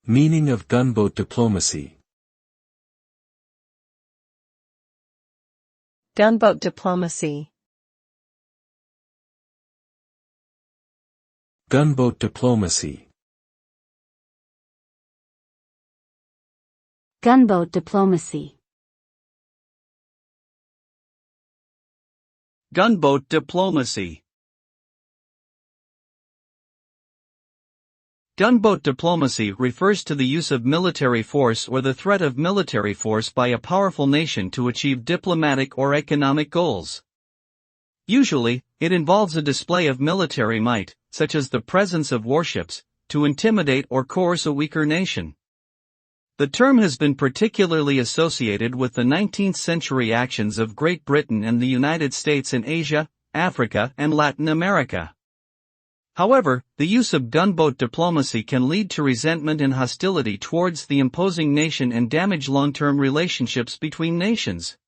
Meaning of gunboat diplomacy. Gunboat diplomacy. Gunboat diplomacy. Gunboat diplomacy. Gunboat diplomacy. Gunboat diplomacy refers to the use of military force or the threat of military force by a powerful nation to achieve diplomatic or economic goals. Usually, it involves a display of military might, such as the presence of warships, to intimidate or coerce a weaker nation. The term has been particularly associated with the 19th-century actions of Great Britain and the United States in Asia, Africa, and Latin America. However, the use of gunboat diplomacy can lead to resentment and hostility towards the imposing nation and damage long-term relationships between nations.